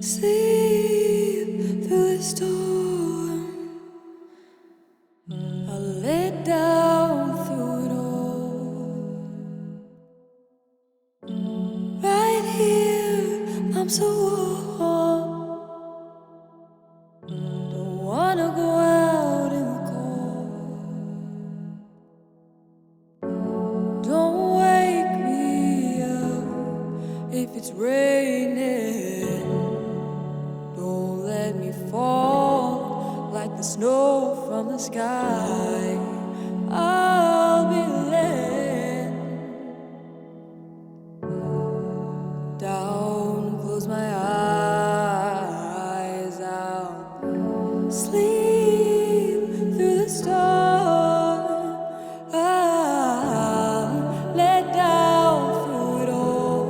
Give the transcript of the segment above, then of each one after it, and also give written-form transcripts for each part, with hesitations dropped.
Sleep through the storm. I lay down through it all. Right here, I'm so warm. Don't wanna go out in the cold. Don't wake me up if it's raining. Don't let me fall like the snow from the sky. I'll be laying down, close my eyes, I'll sleep through the storm. I'll lay down through it all.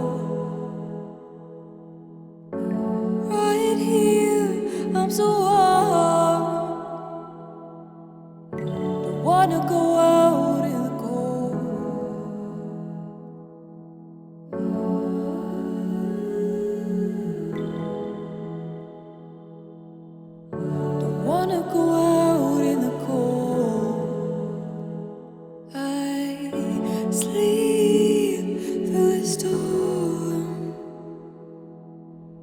Right here, I'm so warm. Don't wanna go out in the cold. Don't wanna go out in the cold. I sleep through the storm.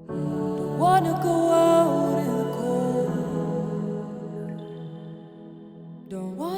Don't wanna go out in the cold. Don't wanna